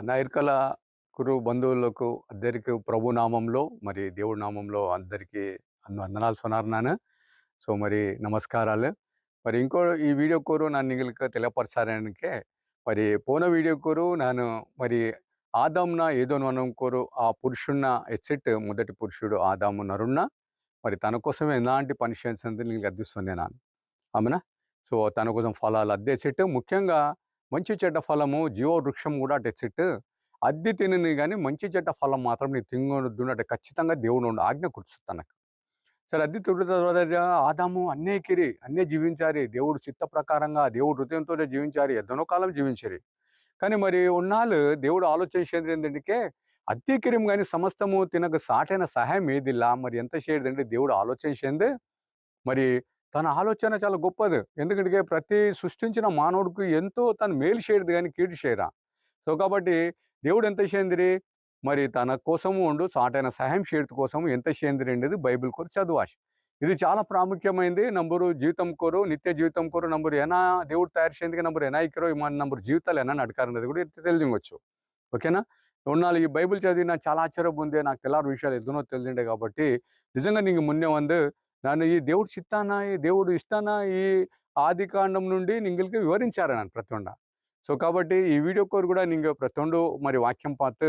నా ఇరుకల కురు బంధువులకు అందరికి ప్రభు నామంలో మరి దేవుడి నామంలో అందరికీ వందనాలు சொன்னாరు. సో మరి నమస్కారాలు. మరి ఇంకో ఈ వీడియో కోరు ನಾನು ನಿಮಗೆ ತಿಳಿಯಪಡಿಸಾರನಿಕೆ మరి పోన వీడియో కోరు ನಾನು మరి ఆదాంన ఏదోను మనం కోరు ఆ పురుషున్న ఎచ్చట్ మొదటి పురుషుడు ఆదాము నరున్న మరి తన కోసం ఎలాంటి పనిషన్స్ అంతా నీకు అందిస్తున్నాను నేను అవునా. సో తన కోసం ఫలాలు అద్దేసిట్టు ముఖ్యంగా మంచి చెడ్డ ఫలము జీవ వృక్షం కూడా తెచ్చిట్టు అద్దె తినని కానీ మంచి చెడ్డ ఫలం మాత్రం నీ తినొద్దు అంటే ఖచ్చితంగా దేవుడు ఆజ్ఞ కూర్చుతానకు. సరే అద్దె తిన్న తర్వాత ఆదాము అన్నే జీవించారు దేవుడు చిత్త ప్రకారంగా దేవుడు హృదయంతో జీవించారు ఎంతనో కాలం జీవించారు. కానీ మరి ఉన్నాళ్ళు దేవుడు ఆలోచించేది ఏంటంటే అద్దెకిరిం కానీ సమస్తము తినకు సాటైన సహాయం ఏదిలా మరి ఎంత చేయదంటే దేవుడు ఆలోచించింది. మరి తన ఆలోచన చాలా గొప్పది. ఎందుకంటే ప్రతి సృష్టించిన మానవుడికి ఎంతో తను మేలు చేయదు కానీ కీడు చేయరా. సో కాబట్టి దేవుడు ఎంత చేయందిరి మరి తన కోసము ఉండు సాటైన సహాయం చేయడం కోసం ఎంత చేయందిరి అనేది బైబిల్ కోరు చదువాశ. ఇది చాలా ప్రాముఖ్యమైనది. నంబరు జీవితం కోరు నిత్య జీవితం కోరు నంబరు ఏనా దేవుడు తయారు చేయందుకు నంబరు ఎనాయికరో మన నంబరు జీవితాలు ఏనా అడగారన్నది కూడా తెలియవచ్చు. ఓకేనా. ఉన్నాళ్ళు ఈ బైబిల్ చదివి నాకు చాలా ఆశ్చర్యం ఉంది. నాకు తెల్లారు విషయాలు ఎదునో తెలిసిండే కాబట్టి నిజంగా నీకు మున్నే వందు నన్ను ఈ దేవుడు చిత్తాన ఈ దేవుడు ఇష్టాన ఈ ఆది కాండం నుండి నింగిల్కి వివరించారు నన్ను ప్రతిండ. సో కాబట్టి ఈ వీడియో కోరు కూడా నింగ ప్రతిండు మరి వాక్యం పాత్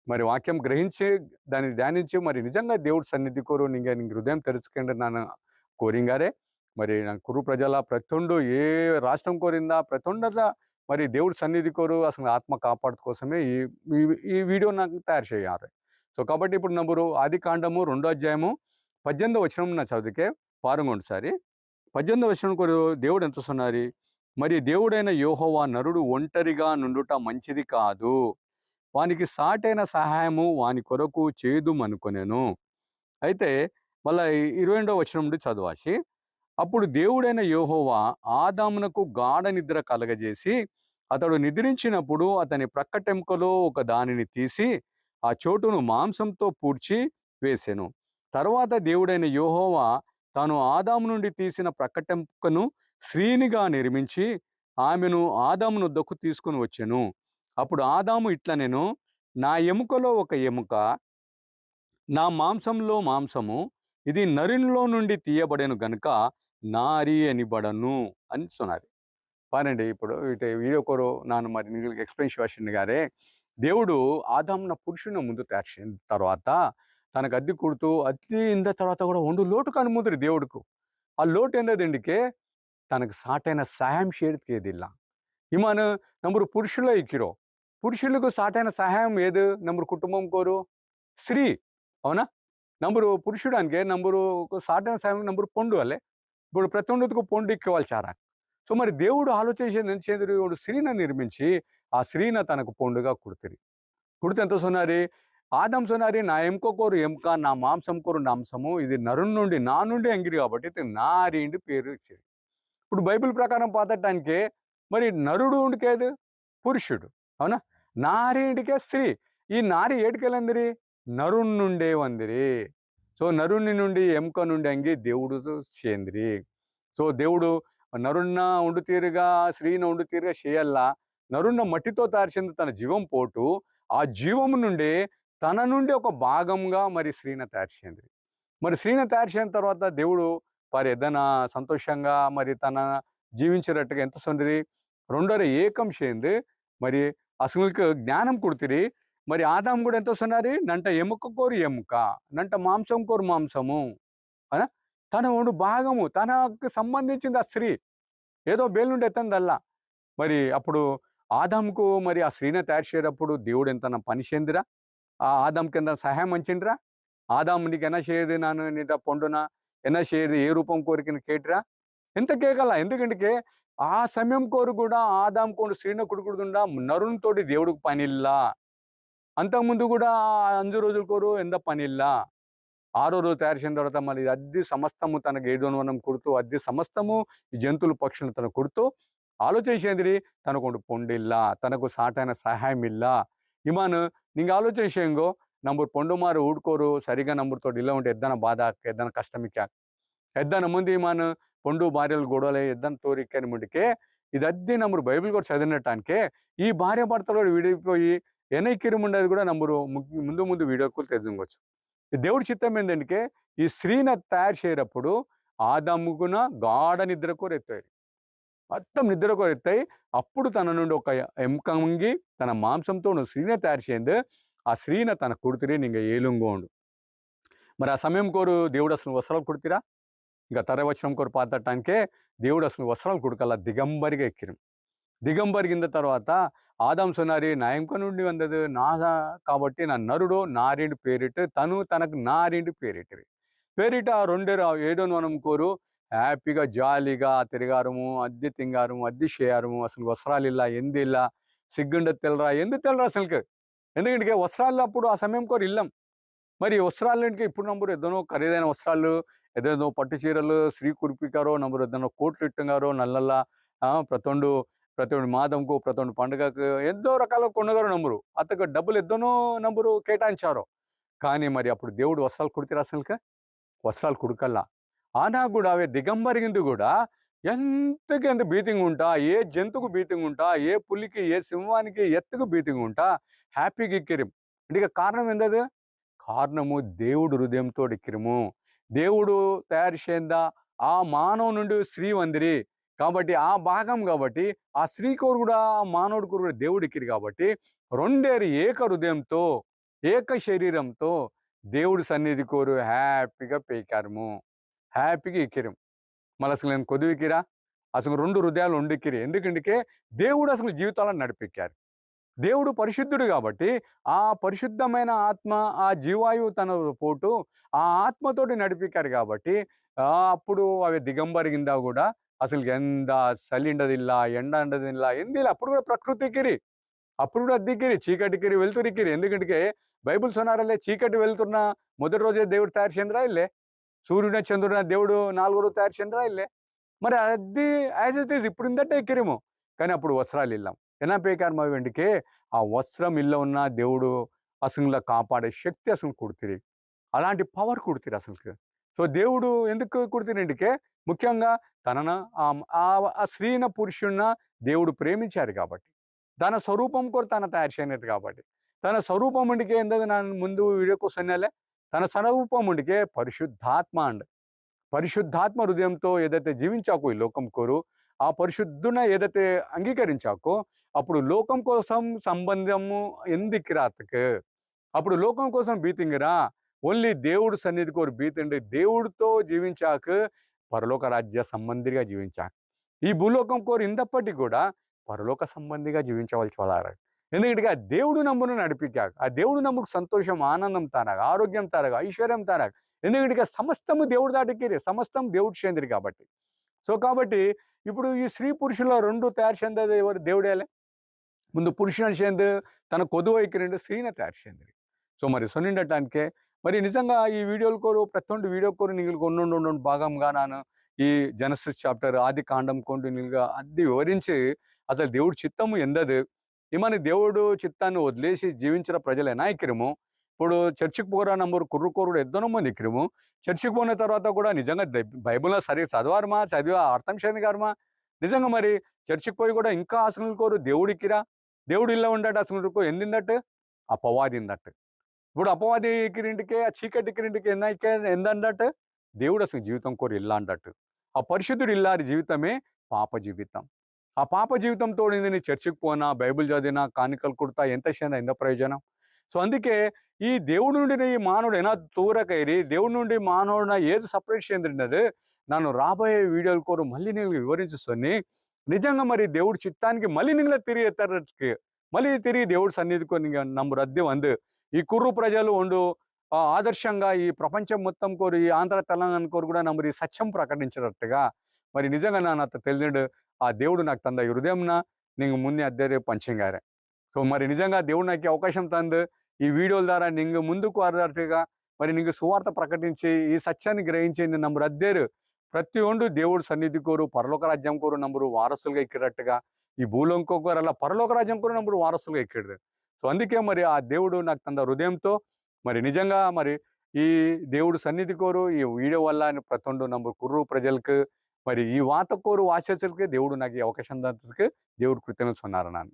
మరి వాక్యం గ్రహించి దాన్ని ధ్యానించి మరి నిజంగా దేవుడి సన్నిధి కోరు నింగ హృదయం తెరుచుకుంటే నన్ను కోరింగారే. మరి నా కురు ప్రజల ప్రతిండు ఏ రాష్ట్రం కోరిందా ప్రతిండద మరి దేవుడి సన్నిధి కోరు అసలు ఆత్మ కాపాడు కోసమే ఈ ఈ వీడియో నాకు తయారు చేయాలి. సో కాబట్టి ఇప్పుడు నంబరు ఆది కాండము 2వ అధ్యాయము 18వ వచనం నా చదివికే పారంగొండు సారి 18వ వచనం కొరు దేవుడు ఎంత சொன்னாరు. మరి దేవుడైన యెహోవా నరుడు ఒంటరిగా నుండుట మంచిది కాదు, వానికి సాటైన సహాయము వాని కొరకు చేదుమనుకొనెను. అయితే మళ్ళా 22వ వచనం నుండి చదవాసి అప్పుడు దేవుడైన యెహోవా ఆదామునకు గాఢ నిద్ర కలగజేసి అతడు నిద్రించినప్పుడు అతని ప్రక్కటెముకలో ఒక దానిని తీసి ఆ చోటును మాంసంతో పూడ్చి వేసెను. తరువాత దేవుడైన యెహోవా తాను ఆదాము నుండి తీసిన ప్రక్కటెముకను స్త్రీనిగా నిర్మించి ఆమెను ఆదాము నొద్దకు తీసుకుని వచ్చెను. అప్పుడు ఆదాము ఇట్లనెను, నా ఎముకలో ఒక ఎముక, నా మాంసంలో మాంసము, ఇది నరునిలో నుండి తీయబడెను గనుక నారి అనిబడను అని சொன்னாరు. పానండి ఇప్పుడు ఇటు వీడియో కోరు ನಾನು మరి నీకు ఎక్స్ప్లెయిన్ చేసింది గారే దేవుడు ఆదామున పురుషుని ముందు తయారు చేసిన తర్వాత తనకు అద్దె కొడుతూ అద్దె ఇంద తర్వాత కూడా ఒండు లోటు కనుముదురు దేవుడుకు. ఆ లోటు ఏందದಿಂಡಿಕೆ తనకు సాటైన సహాయం చేయదిಲ್ಲ. ఇమాను నంబరు పురుషుల ఇక్కిరో పురుషులకు సాటైన సహాయం ఏది నంబరు కుటుంబం కోరు స్త్రీ అవునా. నంబరు పురుషుడానికి నంబరు సాటైన సహాయం నంబరు పొండు అల్లే ఇప్పుడు ప్రతి ఒండుకు పొండు ఇక్కేవాళ్ళు చారా. సో మరి దేవుడు ఆలోచించేది ఎంత చేదుడు స్త్రీని నిర్మించి ఆ స్త్రీని తనకు పొండుగా కుడుతుంది. కుడితే ఎంత సొన్నారి ఆదం సొన్నారి నా ఎముక కోరు ఎముక నా మాంసం కోరు మాంసము, ఇది నరుని నుండి నా నుండి అంగిరి కాబట్టి ఇది నారిండి పేరు ఇచ్చేది. ఇప్పుడు బైబిల్ ప్రకారం పాతటానికి మరి నరుడు ఉండికేది పురుషుడు అవునా, నారిండికే స్త్రీ. ఈ నారి ఏటికెళ్ళందిరి నరుని నుండే వందిరి. సో నరుని నుండి ఎముక నుండి అంగి దేవుడు చేందిరి. సో దేవుడు నరున్న ఉండు తీరుగా స్త్రీని ఉండు తీరుగా చేయల్లా నరున్న మట్టితో తయారు చెంది తన జీవం పోటు ఆ జీవం నుండి తన నుండి ఒక భాగంగా మరి స్త్రీని తయారు చేయండి. మరి స్త్రీని తయారు చేసిన తర్వాత దేవుడు వారు ఏదైనా సంతోషంగా మరి తన జీవించేటట్టుగా ఎంత సొందిరి రెండోరే ఏకం చేయండి. మరి అసలుకి జ్ఞానం కుడుతుంది. మరి ఆదాం కూడా ఎంత సొన్నారు నంట ఎముక కోరు ఎముక నంట మాంసం కోరు మాంసము అనా తన ఒండు భాగము తనకు సంబంధించింది ఆ స్త్రీ ఏదో బేలు నుండి ఎత్తందల్లా. మరి అప్పుడు ఆదాంకు మరి ఆ స్త్రీని తయారు చేసేటప్పుడు దేవుడు ఎంత పని చేయందిరా, ఆ ఆదాంకి ఎంత సహాయం మంచిండ్రా. ఆదాం నీకు ఎన్న చేయదు నాను నీట పొండున ఎన్న చేయదు ఏ రూపం కోరికని కేటిరా ఎంత కేకల. ఎందుకంటే ఆ సమయం కోరు కూడా ఆదాం కోడు స్త్రీని కుడుకుడుతుండా నరునితోటి దేవుడికి పనిల్లా. అంతకుముందు కూడా 5 రోజుల కోరు ఎంత పనిల్లా. 6వ రోజు తయారు చేసిన తర్వాత మళ్ళీ అద్దె సమస్తము తనకు ఏడోనవనం కొడుతూ అద్దె సమస్తము ఈ జంతువులు పక్షులను తనకు కొడుతూ ఆలోచించేది తనకు పొండిల్ల తనకు సాటైన సహాయం ಇಲ್ಲ. ఇమాను నీకు ఆలోచించేంగో నంబర్ పొండు మారు ఊడుకోరు సరిగా నంబర్తో ఇలా ఉంటే ఎద్దన బాధ ఎద్దన కష్టమిక్క ఎద్దన ముందు ఇమాను పొండు భార్యలు గొడవలే ఎద్దన తోరిక్కని ముందుకే ಇದದ್ದೇ ನಮ್ಮರು ಬೈಬಲ್ ಕೂಡ చదివినటానికే ఈ భార్య భర్తలు విడిపోయి ఎనైక్యరం ఉండేది కూడా నమ్మరు ముందు ముందు వీడియోకు తెలుసుకోవచ్చు. దేవుడి చిత్తం ఏంటంటే ఈ స్త్రీని తయారు చేయనప్పుడు ఆదాముకున గాఢ నిద్రకు రెత్తాయి, మొత్తం నిద్రకు రెత్తాయి. అప్పుడు తన నుండి ఒక ఎముక వంగి తన మాంసంతో స్త్రీని తయారు చేయండి. ఆ స్త్రీని తన కుడితిరి నీங்க ఏలుంగోండు. మరి ఆ సమయం కోరు దేవుడు అసలు వస్త్రాలు కుడితిరా ఇంకా తరవచనం కోరు పాతటానికే దేవుడు అసలు వస్త్రాలు కుడకల్లా దిగంబరిగా ఎక్కిరు. దిగంబరిగిన తర్వాత ఆదాం సొన్నారి నా ఎంక నుండి వందదు నా కాబట్టి నా నరుడు నారిండు పేరిட்டு తను తనకు నారిండు పేరిట్టిరి. పేరిట ఆ రెండేరు ఏడో మనం కోరు హ్యాపీగా జాలీగా తిరిగారము, అద్దె తింగారము, అద్దె చేయారము. అసలు వస్త్రాలు ఇలా ఎందు ఇలా సిగ్గుండ తెల్లరా ఎందు తెల్లరా అసలుకి. ఎందుకంటే వస్త్రాలు అప్పుడు ఆ సమయం కోరు ఇల్లం. మరి వస్త్రాలకి ఇప్పుడు నంబరు ఏదోనో ఖరీదైన వస్త్రాలు ఏదేదో పట్టు చీరలు శ్రీ కురిపికారో నంబరు ఏదైనా కోట్లు ఇట్టంగారో నల్లల్ల ప్రతొండు ప్రతొండు మాదంకు ప్రతొండు పండుగకు ఎంతో రకాల కొనగారు నంబరు అతకు డబ్బులు ఎద్దనో నంబరు కేటాయించారో. కానీ మరి అప్పుడు దేవుడు వస్త్రాలు కుడితే అసలుక వస్త్రాలు కుడకల్లా ఆనా కూడా అవే దిగంబరిగింది కూడా ఎంత బీతింగ్ ఉంటా, ఏ జంతువుకు బీతింగ్ ఉంటా, ఏ పులికి ఏ సింహానికి ఎత్తుకు బీతింగ్ ఉంటా హ్యాపీగా ఎక్కిరి. అంటే కారణం ఏందది? కారణము దేవుడు హృదయంతో ఎక్కిరము. దేవుడు తయారు చేయందా ఆ మానవు నుండి స్త్రీ వందిరి కాబట్టి ఆ భాగం కాబట్టి ఆ స్త్రీ కోరు కూడా ఆ మానవుడు కోరు కూడా దేవుడు ఎక్కిరు కాబట్టి రెండేరు ఏక హృదయంతో ఏక శరీరంతో దేవుడి సన్నిధి కోరు హ్యాపీగా పేకారము, హ్యాపీగా ఎక్కిరం. మళ్ళీ అసలు నేను కొద్దివికిరా అసలు రెండు హృదయాలు ఉండెక్కిరి. ఎందుకంటే దేవుడు అసలు జీవితాలను నడిపెక్కారు. దేవుడు పరిశుద్ధుడు కాబట్టి ఆ పరిశుద్ధమైన ఆత్మ ఆ జీవాయువు తన పోటు ఆ ఆత్మతోటి నడిపికారు కాబట్టి అప్పుడు అవి దిగంబరిగిందా కూడా అసలు ఎండ చలిండదిల్ల ఎండ అండదిల్ల ఎందిಲ್ಲ అప్పుడు కూడా ప్రకృతికిరి అప్పుడు కూడా అద్దెకిరి చీకటికిరి వెళ్తురికిరి. ఎందుకంటే బైబుల్ సొన్నారల్లే చీకటి వెళ్తున్న మొదటి రోజే దేవుడు తయారు చేయందిరా ఇల్లే, సూర్యుడ చంద్రుడిన దేవుడు 4 రోజు తయారు చేయందిరా ఇల్లే. మరి అది యాజ్ ఇట్ ఈస్ ఇప్పుడు ఇందట్టే ఎక్కిరేమో కానీ అప్పుడు వస్త్రాలు ఇల్లాం ఎనా పేకారం వెండికే ఆ వస్త్రం ఇల్ల ఉన్న దేవుడు అసలు కాపాడే శక్తి అసలు కుడితిరి, అలాంటి పవర్ కుడితిరి అసలుకి. సో దేవుడు ఎందుకు కుడితిరింటికే ముఖ్యంగా తనన ఆ స్త్రీన పురుషున్న దేవుడు ప్రేమించారు కాబట్టి తన స్వరూపం కూడా తన తయారు చేయనట్టు కాబట్టి తన స్వరూపం ఉండికే ఏంటది నా ముందు వీడియో కోసం తన స్వరూపం ఉండికే పరిశుద్ధాత్మ అండ్ పరిశుద్ధాత్మ హృదయంతో ఏదైతే జీవించాకో ఈ లోకం కోరు ఆ పరిశుద్ధున ఏదైతే అంగీకరించాకో అప్పుడు లోకం కోసం సంబంధము ఎందుకు అప్పుడు లోకం కోసం బీతింగిరా ఓన్లీ దేవుడు సన్నిధి కోరు బీతిండి దేవుడితో జీవించాక పరలోక రాజ్య సంబంధిగా జీవించాక ఈ భూలోకం కోరు ఇందప్పటికి కూడా పరలోక సంబంధిగా జీవించవలసి వాళ్ళారు. ఎందుకంటే ఆ దేవుడు నమ్మును నడిపికాక ఆ దేవుడు నమ్ముకు సంతోషం ఆనందం తానాక ఆరోగ్యం తానాక ఐశ్వర్యం తానాక. ఎందుకంటే సమస్తము దేవుడు దాటికి సమస్తం దేవుడు చేందిరి కాబట్టి. సో కాబట్టి ఇప్పుడు ఈ స్త్రీ పురుషుల రెండు తయారు చెందేది ఎవరు? దేవుడేలే. ముందు పురుషుని చేందు తన కొదువు ఎక్కిరండు స్త్రీని తయారు చేందిరి. సో మరి సొన్నిండటానికే మరి నిజంగా ఈ వీడియోలు కోరు ప్రతి వీడియో కోరు నీకు ఒన్నొండు భాగంగా నాను ఈ జెనసిస్ చాప్టర్ ఆది కాండం కొండు నీళ్ళుగా అది వివరించి అసలు దేవుడి చిత్తము ఎందదు ఏమని దేవుడు చిత్తాన్ని వదిలేసి జీవించిన ప్రజలైనా ఎక్కిరము. ఇప్పుడు చర్చికి పోరా నంబరు కుర్రుకోరుడు ఎద్దనో మంది ఎక్కిరము. చర్చికి పోయిన తర్వాత కూడా నిజంగా బైబిల్లో సరిగ్గా చదవారమా చదివా అర్థం చేయని గారమా నిజంగా మరి చర్చికి పోయి కూడా ఇంకా అసలు కోరు దేవుడికిరా దేవుడు ఇల్లా ఉండట అసలు ఎందిందట్టు అపవాదిందట్టు. ఇప్పుడు అపవాది ఎక్కిరింటికే ఆ చీకటి ఎక్కిరింటికి ఎందన్నట్టు దేవుడు అసలు జీవితం కోరు ఇల్లా అంటట్టు. ఆ పరిశుద్ధుడు ఇల్లారి జీవితమే పాప జీవితం. ఆ పాప జీవితంతో నేను చర్చికి పోనా బైబిల్ చదివినా కానికలు కుడతా ఎంత చేనా ఎంత ప్రయోజనం. సో అందుకే ఈ దేవుడి నుండి ఈ మానవుడు ఏనా దూరకైరి దేవుడి నుండి మానవుడు ఏది సపరేట్ చెందినది నన్ను రాబోయే వీడియోలు కోరు మళ్ళీ నేను వివరించుకొని నిజంగా మరి దేవుడి చిత్తానికి మళ్ళీ నింగ తిరిగి ఎత్తరకి మళ్ళీ తిరిగి దేవుడి సన్నిధికి నమ్ము రద్దీ వందు ఈ కుర్రు ప్రజలు ఉండు ఆదర్శంగా ఈ ప్రపంచం మొత్తం కోరు ఈ ఆంధ్ర తెలంగాణ కోరు కూడా నమ్మరు ఈ సత్యం ప్రకటించినట్టుగా మరి నిజంగా నాకు తెలియడు ఆ దేవుడు నాకు తంద హృదయంన నీకు ముందే అద్దె పంచంగారే. సో మరి నిజంగా దేవుడు నాకు అవకాశం తందు ఈ వీడియోల ద్వారా నీకు ముందుకు అర్థట్టుగా మరి నీకు సువార్త ప్రకటించి ఈ సత్యాన్ని గ్రహించి నమ్మరు అద్దేరు ప్రతి ఒండు దేవుడు సన్నిధి కోరు పరలోక రాజ్యం కోరు నంబరు వారసులుగా ఎక్కినట్టుగా ఈ భూలోకం కోరు అలా పరలోక రాజ్యం కోరు నంబరు వారసులుగా ఎక్కిడు. సో అందుకే మరి ఆ దేవుడు నాకు తంద హృదయంతో మరి నిజంగా మరి ఈ దేవుడు సన్నిధి కోరు ఈ వీడియో వల్ల ప్రతి ఒండు నంబరు కుర్రు ప్రజలకు మరి ఈ వాత కోರು వాచేసరికి దేవుడు నాకు ఈ అవకాశం దొరికినందుకు దేవుడు కృతజ్ఞతలు சொன்னாரு ನಾನು.